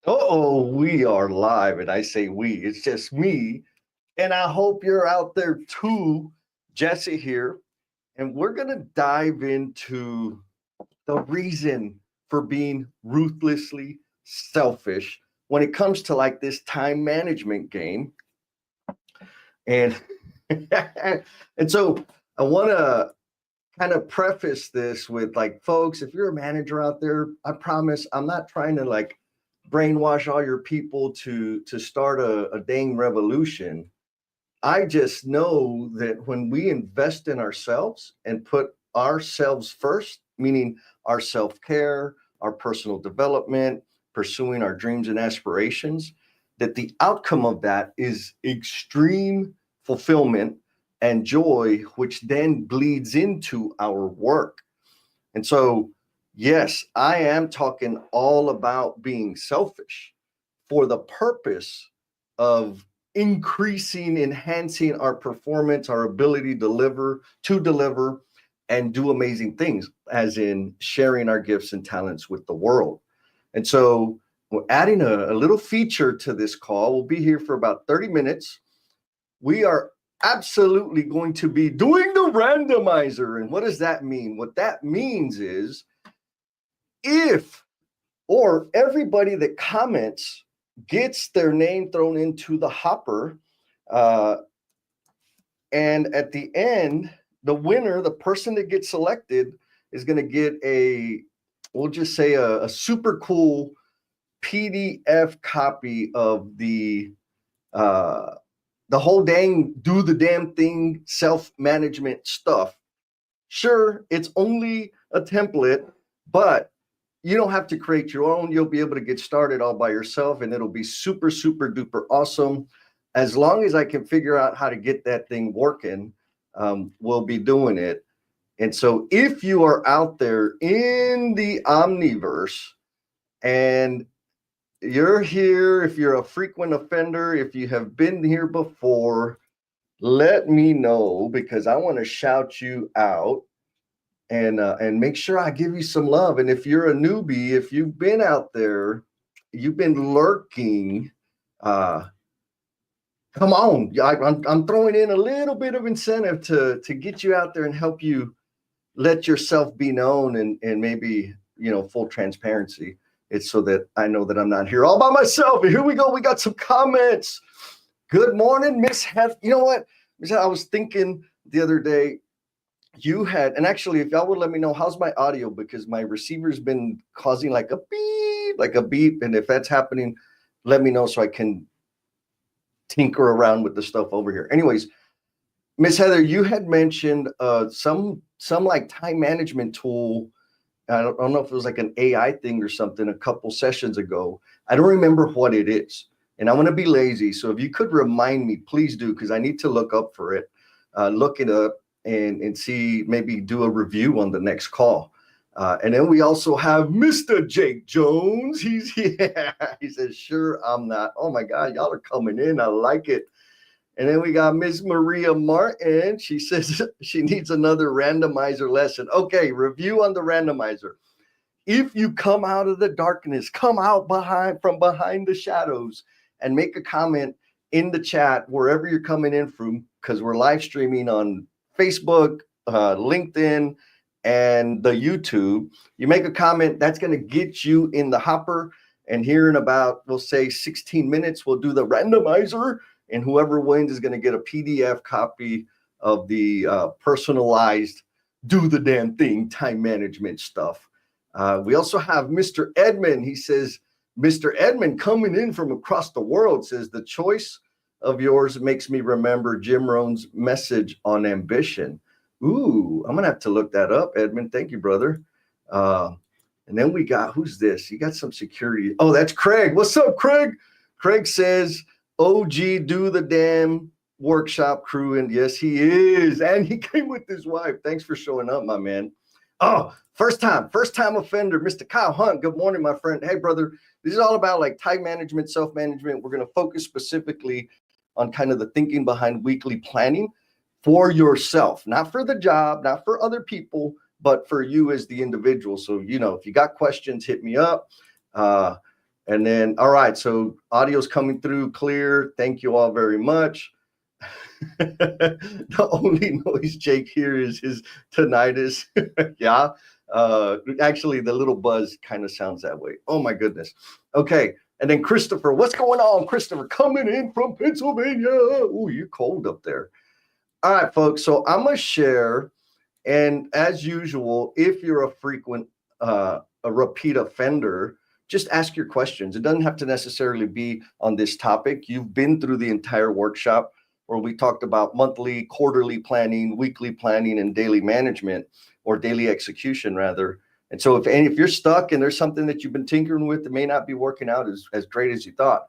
Oh, we are live, and I say we, it's just me. And I hope you're out there too. Jesse here, and we're going to dive into the reason for being ruthlessly selfish when it comes to like this time management game. And and so I want to kind of preface this with like, folks, if you're a manager out there, I promise I'm not trying to like brainwash all your people to start a dang revolution. I just know that when we invest in ourselves and put ourselves first, meaning our self-care, our personal development, pursuing our dreams and aspirations, that the outcome of that is extreme fulfillment and joy, which then bleeds into our work. And so, yes, I am talking all about being selfish for the purpose of increasing, enhancing our performance, our ability to deliver and do amazing things, as in sharing our gifts and talents with the world. And so we're adding a little feature to this call. We'll be here for about 30 minutes. We are absolutely going to be doing the randomizer. And what does that mean? What that means is if or everybody that comments gets their name thrown into the hopper, uh, and at the end, the winner, the person that gets selected, is going to get we'll just say a super cool PDF copy of the whole dang do the damn thing self-management stuff. Sure, it's only a template, but you don't have to create your own. You'll be able to get started all by yourself, and it'll be super, super duper awesome. As long as I can figure out how to get that thing working, we'll be doing it. And so if you are out there in the Omniverse and you're here, if you're a frequent offender, if you have been here before, let me know, because I want to shout you out and make sure I give you some love. And if you're a newbie, if you've been out there, you've been lurking, uh, come on. I'm throwing in a little bit of incentive to get you out there and help you let yourself be known, and maybe, full transparency. It's so that I know that I'm not here all by myself. And here we go. We got some comments. Good morning, Miss Heath. You know what? I was thinking the other day, you had, and actually, if y'all would let me know, how's my audio? Because my receiver's been causing like a beep. And if that's happening, let me know so I can tinker around with the stuff over here. Anyways, Miss Heather, you had mentioned some like time management tool. I don't know if it was like an AI thing or something a couple sessions ago. I don't remember what it is. And I want to be lazy. So if you could remind me, please do, because I need to look up for it, look it up and see, maybe do a review on the next call. And then we also have Mr. Jake Jones. He says, sure, I'm not. Oh my God, y'all are coming in. I like it. And then we got Miss Maria Martin. She says she needs another randomizer lesson. Okay, review on the randomizer. If you come out of the darkness, come out from behind the shadows and make a comment in the chat wherever you're coming in from, because we're live streaming on Facebook, LinkedIn, and the YouTube. You make a comment, that's going to get you in the hopper. And here in about, we'll say 16 minutes, we'll do the randomizer. And whoever wins is going to get a PDF copy of the personalized do the damn thing time management stuff. We also have Mr. Edmund. He says, Mr. Edmund coming in from across the world says, the choice of yours makes me remember Jim Rohn's message on ambition. Ooh, I'm going to have to look that up, Edmund. Thank you, brother. And then we got, who's this? You got some security. Oh, that's Craig. What's up, Craig? Craig says, OG do the damn workshop crew. And yes, he is. And he came with his wife. Thanks for showing up, my man. Oh, first time offender, Mr. Kyle Hunt. Good morning, my friend. Hey, brother. This is all about like time management, self-management. We're going to focus specifically on kind of the thinking behind weekly planning for yourself, not for the job, not for other people, but for you as the individual. So, if you got questions, hit me up. And then, all right, so audio's coming through clear. Thank you all very much. The only noise Jake hears is his tinnitus. Yeah. Actually, the little buzz kind of sounds that way. Oh my goodness. Okay. And then Christopher, what's going on? Christopher coming in from Pennsylvania. Oh, you're cold up there. All right, folks. So I'm gonna share, and as usual, if you're a frequent, a repeat offender, just ask your questions. It doesn't have to necessarily be on this topic. You've been through the entire workshop where we talked about monthly, quarterly planning, weekly planning, and daily management, or daily execution rather. And so if you're stuck and there's something that you've been tinkering with that may not be working out as great as you thought,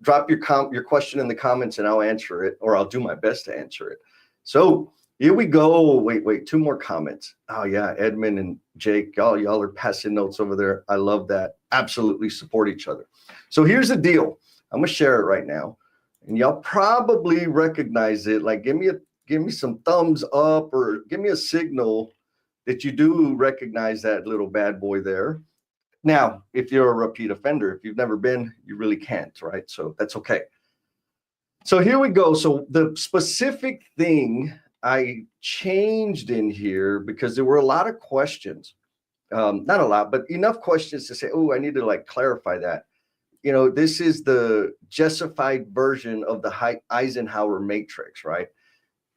drop your question in the comments and I'll answer it, or I'll do my best to answer it. So here we go. Wait, two more comments. Oh yeah, Edmund and Jake, y'all are passing notes over there. I love that. Absolutely support each other. So here's the deal. I'm gonna share it right now, and y'all probably recognize it. Like, give me some thumbs up, or give me a signal that you do recognize that little bad boy there. Now, if you're a repeat offender, if you've never been, you really can't, right? So that's okay. So here we go. So the specific thing I changed in here, because there were a lot of questions, not a lot, but enough questions to say, oh, I need to like clarify that. You know, this is the Jessified version of the Eisenhower Matrix, right?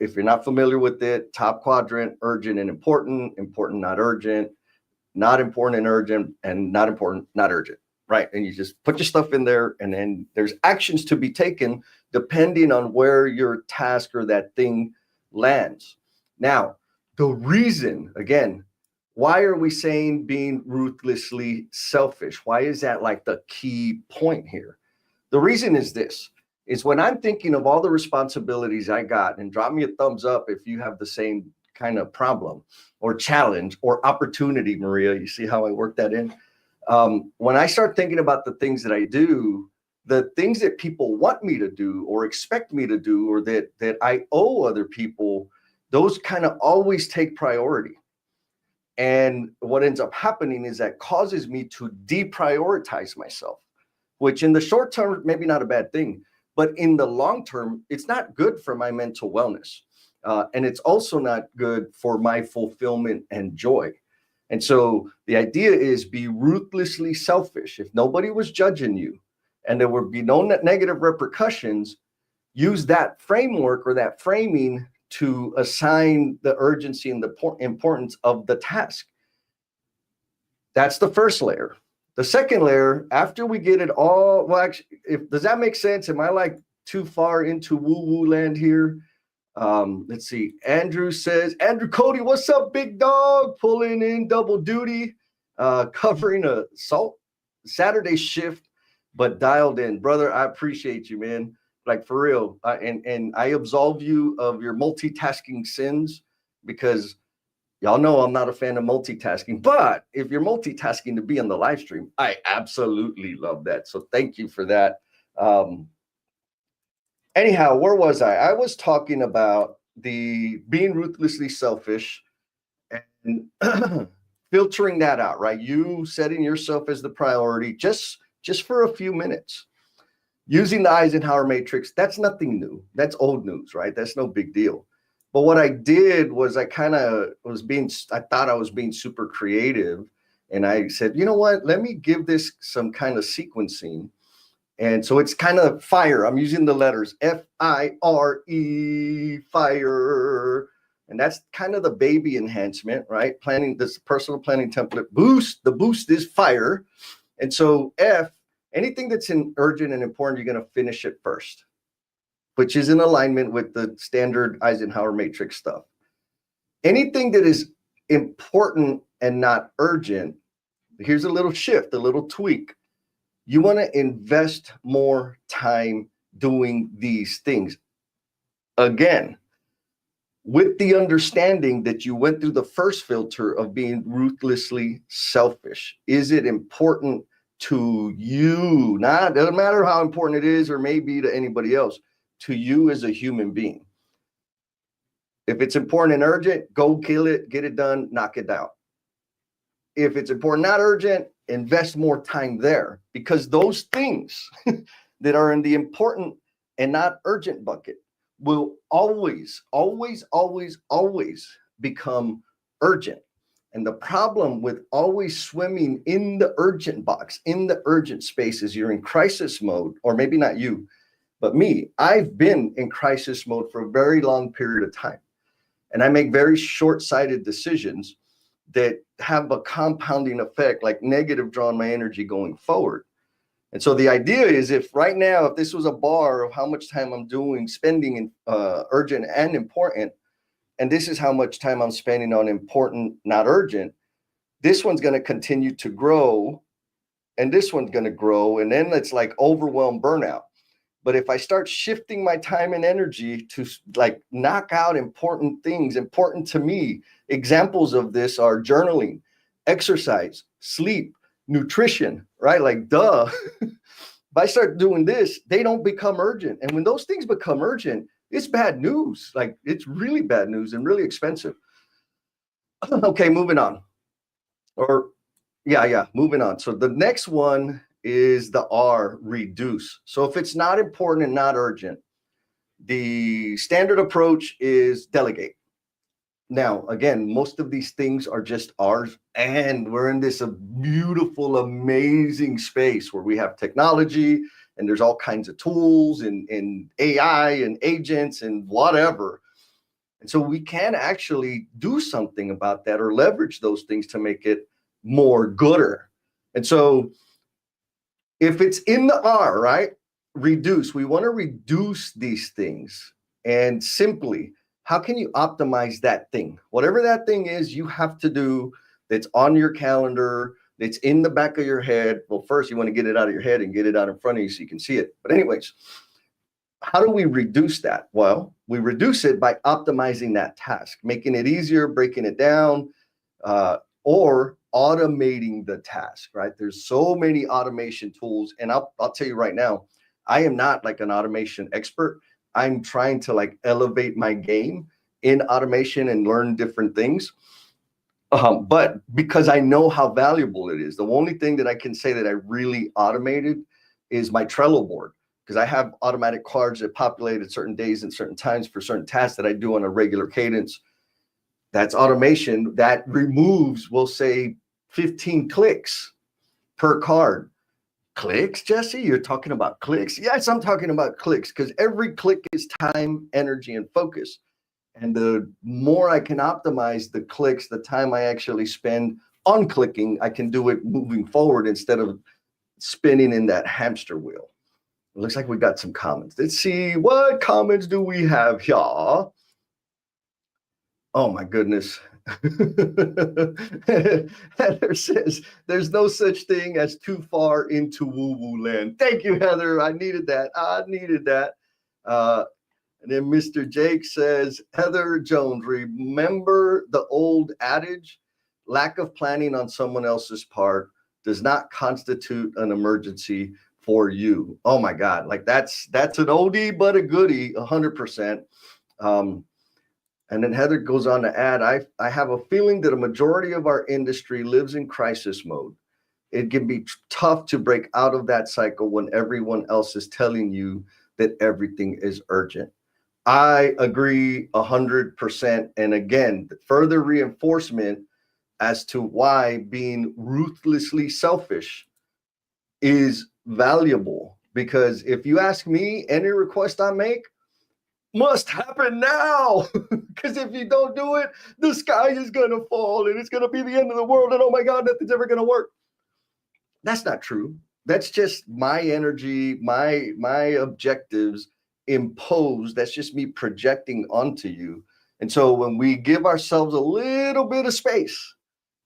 If you're not familiar with it, top quadrant, urgent and important, important, not urgent, not important and urgent, and not important, not urgent, right? And you just put your stuff in there, and then there's actions to be taken depending on where your task or that thing lands. Now, the reason, again, why are we saying being ruthlessly selfish? Why is that like the key point here? The reason is this, is when I'm thinking of all the responsibilities I got, and drop me a thumbs up if you have the same kind of problem or challenge or opportunity, Maria, you see how I work that in? When I start thinking about the things that I do, the things that people want me to do or expect me to do, or that I owe other people, those kind of always take priority. And what ends up happening is that causes me to deprioritize myself, which in the short term, maybe not a bad thing, but in the long term, it's not good for my mental wellness. And it's also not good for my fulfillment and joy. And so the idea is be ruthlessly selfish. If nobody was judging you and there would be no negative repercussions, use that framework or that framing to assign the urgency and the importance of the task. That's the first layer. The second layer, after we get it all, well, actually, does that make sense? Am I like too far into woo-woo land here? Let's see. Andrew says, Andrew Cody, what's up, big dog? Pulling in double duty, covering a Saturday shift, but dialed in. Brother, I appreciate you, man. Like, for real. And I absolve you of your multitasking sins, because y'all know I'm not a fan of multitasking. But if you're multitasking to be on the live stream, I absolutely love that. So thank you for that. Anyhow, where was I? I was talking about the being ruthlessly selfish and filtering that out, right? You setting yourself as the priority just for a few minutes. Using the Eisenhower Matrix, that's nothing new. That's old news, right? That's no big deal. But what I did was I thought I was being super creative. And I said, you know what? Let me give this some kind of sequencing. And so it's kind of FIRE. I'm using the letters F.I.R.E, FIRE. And that's kind of the baby enhancement, right? Planning, this personal planning template boost. The boost is FIRE. And so F, anything that's urgent and important, you're going to finish it first, which is in alignment with the standard Eisenhower Matrix stuff. Anything that is important and not urgent, here's a little shift, a little tweak. You want to invest more time doing these things. Again, with the understanding that you went through the first filter of being ruthlessly selfish. Is it important to you? Doesn't matter how important it is or maybe to anybody else, to you as a human being. If it's important and urgent, go kill it, get it done, knock it out. If it's important, not urgent, invest more time there, because those things that are in the important and not urgent bucket will always, always, always, always become urgent. And the problem with always swimming in the urgent box, in the urgent space, is you're in crisis mode, or maybe not you, but me. I've been in crisis mode for a very long period of time. And I make very short-sighted decisions that have a compounding effect, like negative, draw on my energy going forward. And so the idea is, if right now, if this was a bar of how much time I'm spending in urgent and important, and this is how much time I'm spending on important, not urgent, this one's going to continue to grow, and this one's going to grow, and then it's like overwhelm burnout. But if I start shifting my time and energy to like knock out important things, important to me, examples of this are journaling, exercise, sleep, nutrition, right? Like, duh. If I start doing this, they don't become urgent. And when those things become urgent, it's bad news. Like, it's really bad news and really expensive. Okay, moving on. Moving on. So the next one is the R, reduce. So if it's not important and not urgent, the standard approach is delegate. Now, again, most of these things are just ours, and we're in this beautiful, amazing space where we have technology, and there's all kinds of tools and AI and agents and whatever. And so we can actually do something about that, or leverage those things to make it more gooder. And so if it's in the R, right, reduce, we want to reduce these things. And simply, how can you optimize that thing? Whatever that thing is, you have to do, that's on your calendar, that's in the back of your head. Well, first you want to get it out of your head and get it out in front of you so you can see it. But anyways, how do we reduce that? Well, we reduce it by optimizing that task, making it easier, breaking it down, or automating the task, right? There's so many automation tools. And I'll tell you right now, I am not like an automation expert. I'm trying to like elevate my game in automation and learn different things. But because I know how valuable it is, the only thing that I can say that I really automated is my Trello board, because I have automatic cards that populate at certain days and certain times for certain tasks that I do on a regular cadence. That's automation that removes, we'll say, 15 clicks per card. Clicks, Jesse? You're talking about clicks? Yes, I'm talking about clicks, because every click is time, energy, and focus. And the more I can optimize the clicks, the time I actually spend on clicking, I can do it moving forward instead of spinning in that hamster wheel. It looks like we got some comments. Let's see, what comments do we have here? Oh my goodness. Heather says, there's no such thing as too far into woo-woo land. Thank you, Heather. I needed that. And then Mr. Jake says, Heather Jones, remember the old adage, lack of planning on someone else's part does not constitute an emergency for you. Oh my God. Like that's an oldie, but a goodie, 100%. And then Heather goes on to add, I have a feeling that a majority of our industry lives in crisis mode. It can be tough to break out of that cycle when everyone else is telling you that everything is urgent. I agree 100%. And again, further reinforcement as to why being ruthlessly selfish is valuable. Because if you ask me, any request I make must happen now. Because if you don't do it, the sky is going to fall and it's going to be the end of the world. And oh my God, nothing's ever going to work. That's not true. That's just my energy, my objectives imposed. That's just me projecting onto you. And so when we give ourselves a little bit of space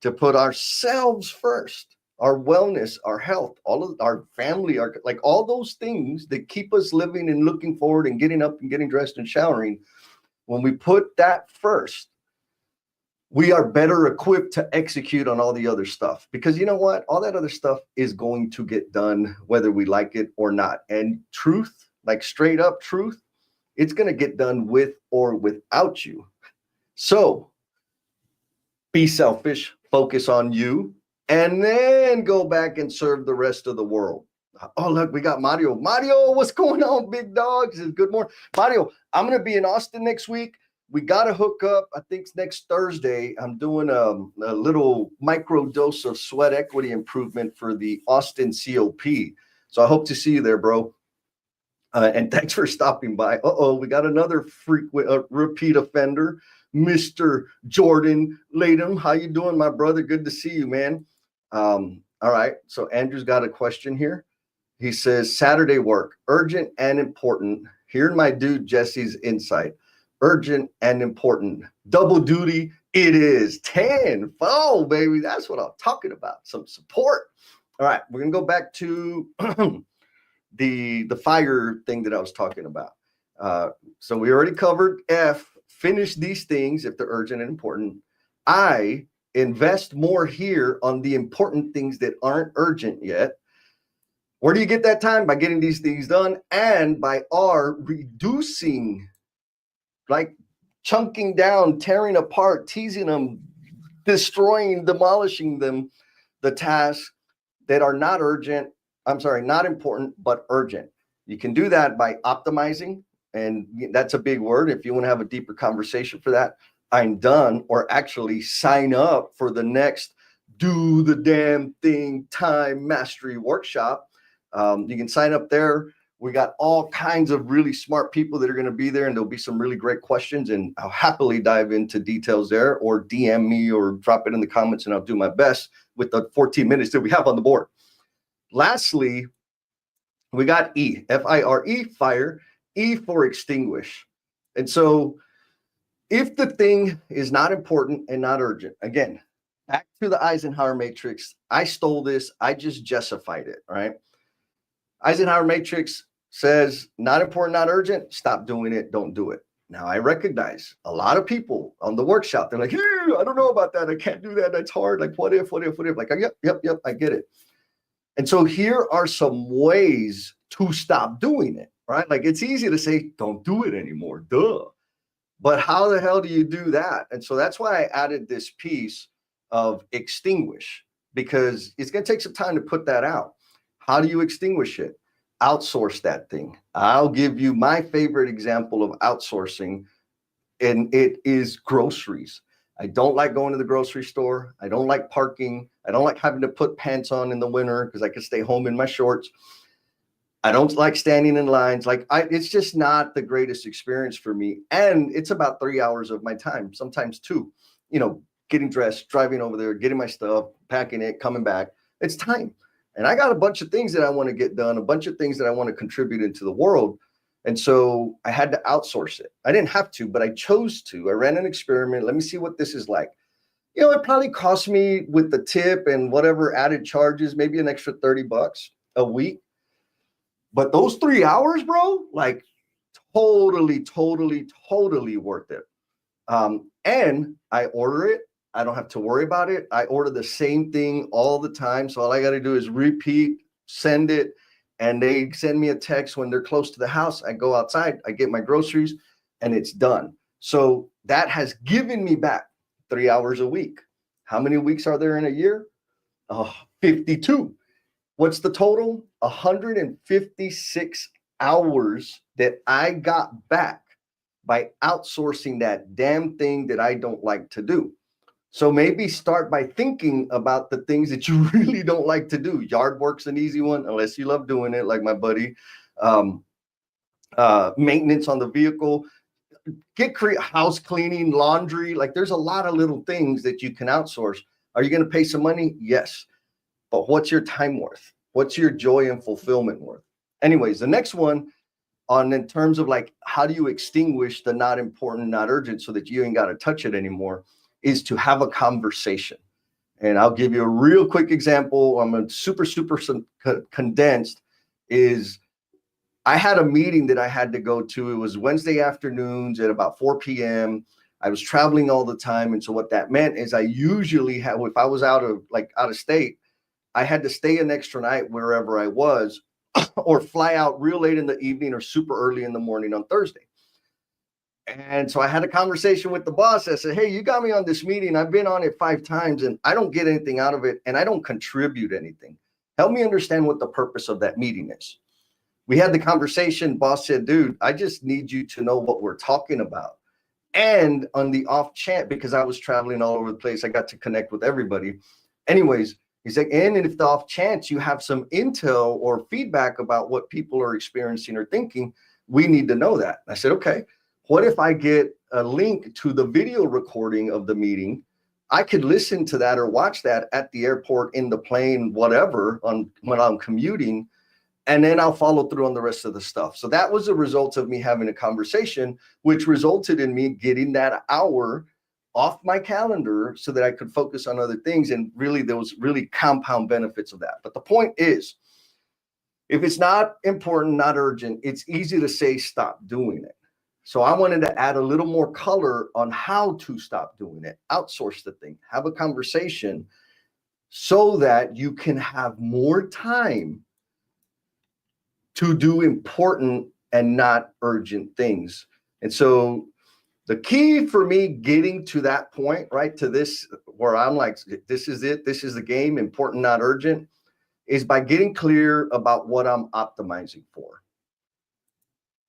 to put ourselves first, our wellness, our health, all of our family, our like all those things that keep us living and looking forward and getting up and getting dressed and showering, when we put that first, we are better equipped to execute on all the other stuff. Because you know what? All that other stuff is going to get done whether we like it or not. And truth, like straight up truth, it's going to get done with or without you. So be selfish, focus on you, and then go back and serve the rest of the world. Oh, look, we got Mario. Mario, what's going on, big dog? He says, good morning. Mario, I'm going to be in Austin next week. We got to hook up. I think it's next Thursday. I'm doing a little micro dose of sweat equity improvement for the Austin COP. So I hope to see you there, bro. And thanks for stopping by. We got another frequent repeat offender, Mr. Jordan Latham. How you doing, my brother? Good to see you, man. All right. So Andrew's got a question here. He says, Saturday work, urgent and important. Here's my dude Jesse's insight. Urgent and important. Double duty, it is. 10. Oh, baby. That's what I'm talking about. Some support. All right. We're going to go back to the F.I.R.E thing that I was talking about. So we already covered F, finish these things if they're urgent and important. I, invest more here on the important things that aren't urgent yet. Where do you get that time? By getting these things done, and by R, reducing, like chunking down, tearing apart, teasing them, destroying, demolishing them, the tasks that are not urgent, not important, but urgent. You can do that by optimizing, and that's a big word. If you want to have a deeper conversation for that, I'm done, or actually sign up for the next Do the Damn Thing Time Mastery Workshop. You can sign up there. We got all kinds of really smart people that are going to be there, and there'll be some really great questions, and I'll happily dive into details there, or DM me or drop it in the comments, and I'll do my best with the 14 minutes that we have on the board. Lastly, we got E, F-I-R-E, fire, E for extinguish. And so if the thing is not important and not urgent, again, back to the Eisenhower Matrix, I stole this, I just Jessified it, right? Eisenhower Matrix says, not important, not urgent, stop doing it, don't do it. Now, I recognize a lot of people on the workshop, they're like, hey, I don't know about that, I can't do that, that's hard, like what if, like, yep, I get it. And so here are some ways to stop doing it, right? Like it's easy to say, don't do it anymore, duh. But how the hell do you do that? And so that's why I added this piece of extinguish, because it's going to take some time to put that out. How do you extinguish it? Outsource that thing. I'll give you my favorite example of outsourcing, and it is groceries. I don't like going to the grocery store. I don't like parking. I don't like having to put pants on in the winter because I can stay home in my shorts. I don't like standing in lines. It's just not the greatest experience for me. And it's about 3 hours of my time, sometimes 2, getting dressed, driving over there, getting my stuff, packing it, coming back. It's time. And I got a bunch of things that I want to get done, a bunch of things that I want to contribute into the world. And so I had to outsource it. I didn't have to, but I chose to. I ran an experiment. Let me see what this is like. It probably cost me with the tip and whatever added charges, maybe an extra $30 a week. But those 3 hours, bro, like totally worth it. And I order it. I don't have to worry about it. I order the same thing all the time. So all I got to do is repeat, send it, and they send me a text when they're close to the house. I go outside, I get my groceries, and it's done. So that has given me back 3 hours a week. How many weeks are there in a year? 52. What's the total? 156 hours that I got back by outsourcing that damn thing that I don't like to do. So maybe start by thinking about the things that you really don't like to do. Yard work's an easy one, unless you love doing it, like my buddy. Maintenance on the vehicle, house cleaning, laundry. Like there's a lot of little things that you can outsource. Are you going to pay some money? Yes. But what's your time worth? What's your joy and fulfillment worth? Anyways, the next one in terms of like, how do you extinguish the not important, not urgent so that you ain't got to touch it anymore, is to have a conversation. And I'll give you a real quick example. I'm a super condensed is I had a meeting that I had to go to. It was Wednesday afternoons at about 4 p.m. I was traveling all the time. And so what that meant is I usually have, if I was out of state, I had to stay an extra night wherever I was or fly out real late in the evening or super early in the morning on Thursday. And so I had a conversation with the boss. I said, hey, you got me on this meeting. I've been on it 5 times and I don't get anything out of it and I don't contribute anything. Help me understand what the purpose of that meeting is. We had the conversation. Boss said, dude, I just need you to know what we're talking about. And on the off chance, because I was traveling all over the place, I got to connect with everybody. Anyways, he's like, and if the off chance you have some intel or feedback about what people are experiencing or thinking, we need to know that. I said, okay, what if I get a link to the video recording of the meeting? I could listen to that or watch that at the airport, in the plane, whatever, when I'm commuting, and then I'll follow through on the rest of the stuff. So that was a result of me having a conversation, which resulted in me getting that hour off my calendar so that I could focus on other things. And really, there was really compound benefits of that. But the point is, if it's not important, not urgent, it's easy to say, stop doing it. So I wanted to add a little more color on how to stop doing it, outsource the thing, have a conversation so that you can have more time to do important and not urgent things. And so the key for me getting to that point, right, to this, where I'm like, this is it, this is the game, important, not urgent, is by getting clear about what I'm optimizing for.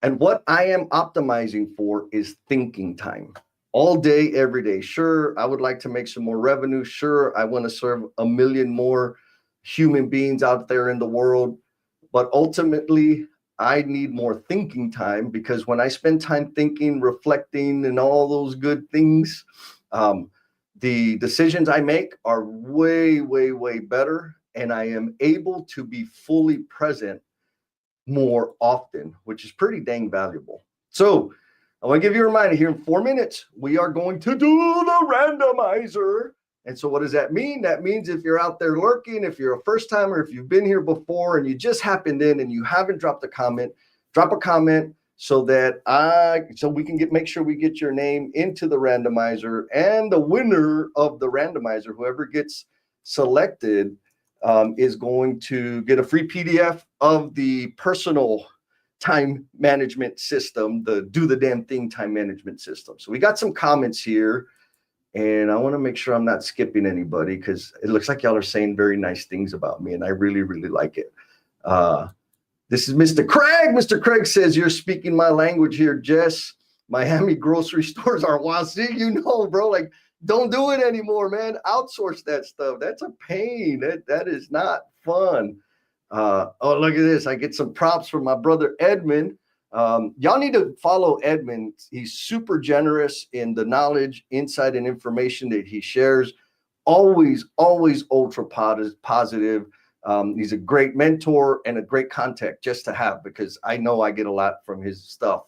And what I am optimizing for is thinking time. All day, every day. Sure, I would like to make some more revenue. Sure, I want to serve 1 million more human beings out there in the world. But ultimately, I need more thinking time, because when I spend time thinking, reflecting, and all those good things, the decisions I make are way, way, way better. And I am able to be fully present more often, which is pretty dang valuable. So I want to give you a reminder here in 4 minutes, we are going to do the randomizer. And so what does that mean? That means if you're out there lurking, if you're a first timer, if you've been here before and you just happened in and you haven't dropped a comment, drop a comment so that we can make sure we get your name into the randomizer. And the winner of the randomizer, whoever gets selected, is going to get a free PDF of the personal time management system, the do the damn thing time management system. So we got some comments here, and I want to make sure I'm not skipping anybody, because it looks like y'all are saying very nice things about me, and I really, really like it. This is Mr. Craig. Mr. Craig says, you're speaking my language here, Jess. Miami grocery stores are wild. See, you know, bro, like, don't do it anymore, man. Outsource that stuff. That's a pain. That is not fun. Oh, look at this. I get some props from my brother Edmund. Y'all need to follow Edmund. He's super generous in the knowledge, insight, and information that he shares. Always, always ultra positive. He's a great mentor and a great contact just to have, because I know I get a lot from his stuff.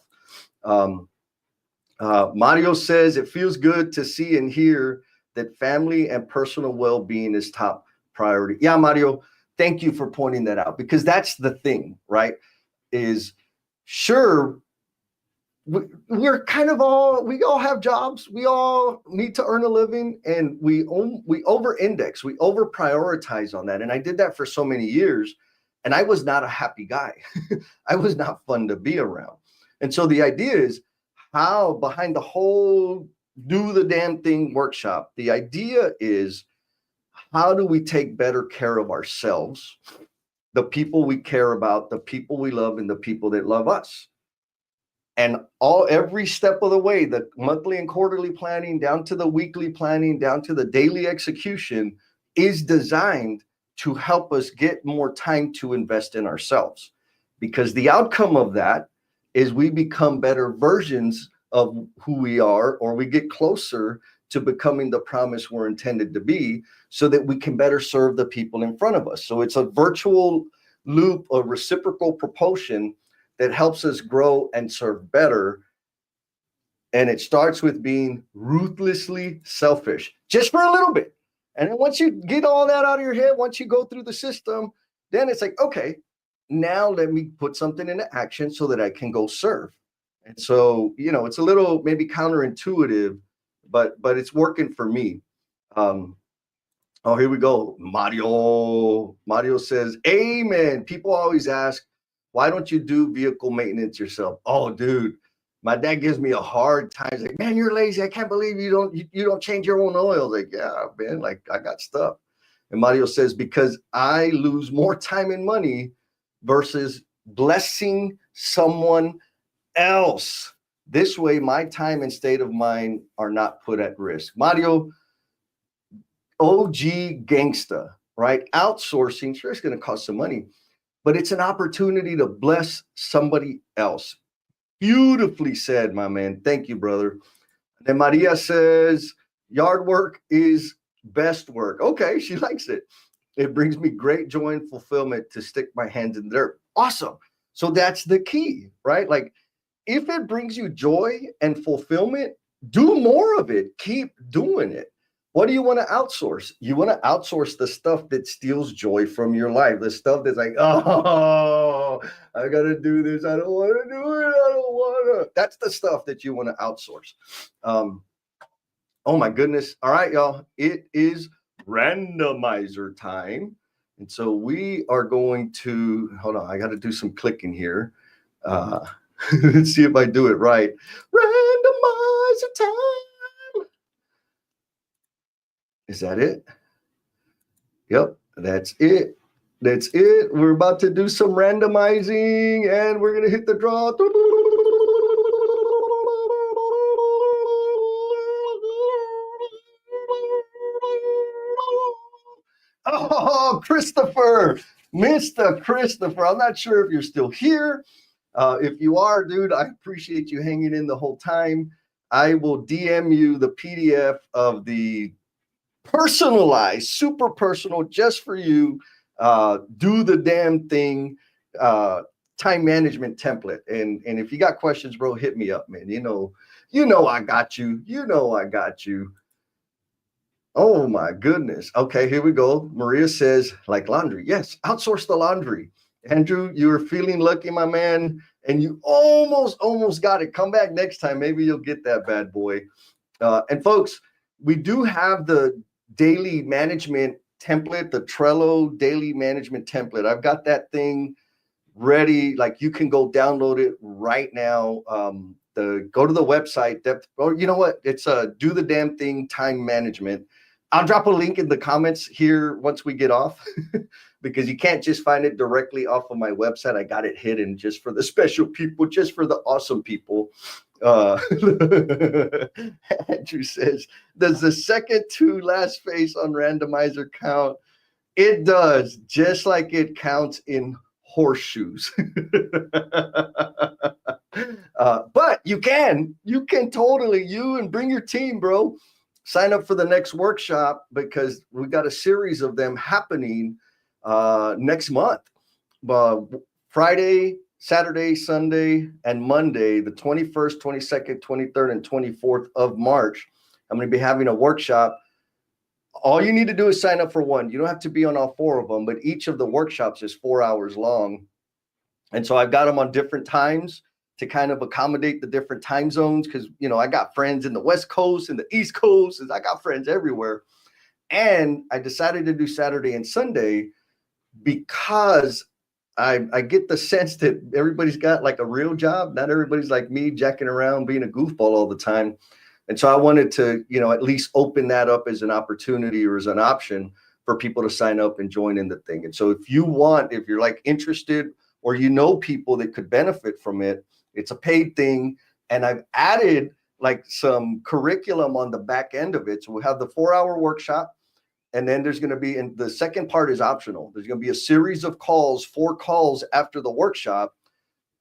Mario says, it feels good to see and hear that family and personal well-being is top priority. Yeah, Mario, thank you for pointing that out, because that's the thing, right? Is sure, we're kind of we all have jobs. We all need to earn a living, and we over-index, we over-prioritize on that. And I did that for so many years, and I was not a happy guy. I was not fun to be around. And so the idea is, how behind the whole do the damn thing workshop, the idea is, how do we take better care of ourselves, the people we care about, the people we love, and the people that love us? And every step of the way, the monthly and quarterly planning, down to the weekly planning, down to the daily execution, is designed to help us get more time to invest in ourselves. Because the outcome of that is we become better versions of who we are, or we get closer to becoming the promise we're intended to be, so that we can better serve the people in front of us. So it's a virtual loop of reciprocal propulsion that helps us grow and serve better. And it starts with being ruthlessly selfish, just for a little bit. And then once you get all that out of your head, once you go through the system, then it's like, okay, now let me put something into action so that I can go serve. And so, you know, it's a little maybe counterintuitive, but it's working for me. Oh, here we go. Mario says, amen. People always ask, why don't you do vehicle maintenance yourself? Oh, dude, My dad gives me a hard time. He's like, man, you're lazy. I can't believe you don't change your own oil. Like, yeah, man, like I got stuff. And Mario says, because I lose more time and money versus blessing someone else. This way, my time and state of mind are not put at risk. Mario, OG gangsta, right? Outsourcing, sure, it's going to cost some money, but it's an opportunity to bless somebody else. Beautifully said, my man. Thank you, brother. And Maria says, yard work is best work. Okay, she likes it. It brings me great joy and fulfillment to stick my hands in the dirt. Awesome. So that's the key, right? Like, if it brings you joy and fulfillment, do more of it. Keep doing it. What do you want to outsource? You want to outsource the stuff that steals joy from your life, the stuff that's like, oh, I got to do this. I don't want to do it. I don't want to. That's the stuff that you want to outsource. Oh, my goodness. All right, y'all. It is randomizer time. And so we are going to, hold on, I got to do some clicking here. Let's see if I do it right. Randomizer time. Is that it? Yep, that's it. That's it. We're about to do some randomizing and we're going to hit the draw. Oh, Christopher, Mr. Christopher. I'm not sure if you're still here. If you are, dude, I appreciate you hanging in the whole time. I will DM you the PDF of the personalized, super personal, just for you, do the damn thing, time management template. And if you got questions, bro, hit me up, man. You know I got you. You know I got you. Oh my goodness. Okay, here we go. Maria says, like laundry. Yes, outsource the laundry. Andrew, you were feeling lucky, my man, and you almost got it. Come back next time. Maybe you'll get that bad boy. And folks, we do have the daily management template, the Trello daily management template. I've got that thing ready. Like, you can go download it right now. Go to the website, or you know what? It's do the damn thing time management. I'll drop a link in the comments here once we get off, because you can't just find it directly off of my website. I got it hidden just for the special people, just for the awesome people. Andrew says, does the second to last face on randomizer count? It does, just like it counts in horseshoes. But you can totally, you and bring your team, bro. Sign up for the next workshop, because we got a series of them happening next month. Friday, Saturday, Sunday, and Monday, the 21st, 22nd, 23rd, and 24th of March. I'm going to be having a workshop. All you need to do is sign up for one. You don't have to be on all four of them, but each of the workshops is 4 hours long. And so I've got them on different times to kind of accommodate the different time zones, because, I got friends in the West Coast and the East Coast, and I got friends everywhere. And I decided to do Saturday and Sunday because I get the sense that everybody's got like a real job. Not everybody's like me, jacking around, being a goofball all the time. And so I wanted to, at least open that up as an opportunity or as an option for people to sign up and join in the thing. And so if you're like interested, or people that could benefit from it, it's a paid thing. And I've added like some curriculum on the back end of it. So we have the 4-hour workshop. And then there's going to be, and the second part is optional. There's going to be a series of calls, 4 calls after the workshop,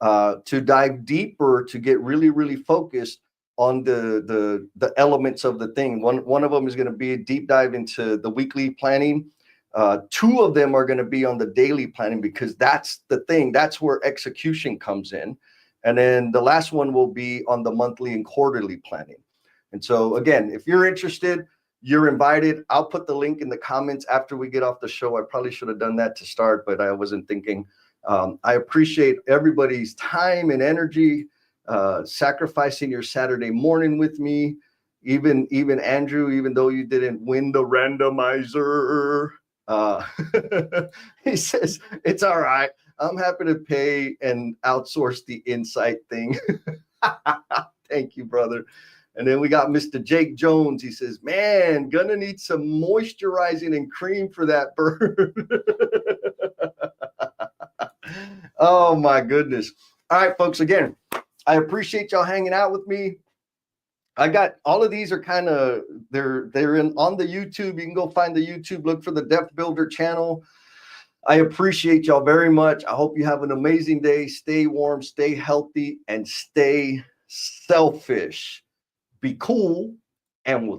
to dive deeper, to get really, really focused on the elements of the thing. One of them is going to be a deep dive into the weekly planning. 2 of them are going to be on the daily planning, because that's the thing. That's where execution comes in. And then the last one will be on the monthly and quarterly planning. And so again, if you're interested, you're invited. I'll put the link in the comments after we get off the show. I probably should have done that to start, but I wasn't thinking. I appreciate everybody's time and energy, sacrificing your Saturday morning with me. Even Andrew, even though you didn't win the randomizer, he says, it's all right. I'm happy to pay and outsource the insight thing. Thank you, brother. And then we got Mr. Jake Jones. He says, man, gonna need some moisturizing and cream for that bird. Oh my goodness. All right, folks, again, I appreciate y'all hanging out with me. I got all of these are kind of they're in on the YouTube. You can go find the YouTube, look for the Depth Builder channel. I appreciate y'all very much. I hope you have an amazing day. Stay warm, stay healthy, and stay selfish. Be cool, and we'll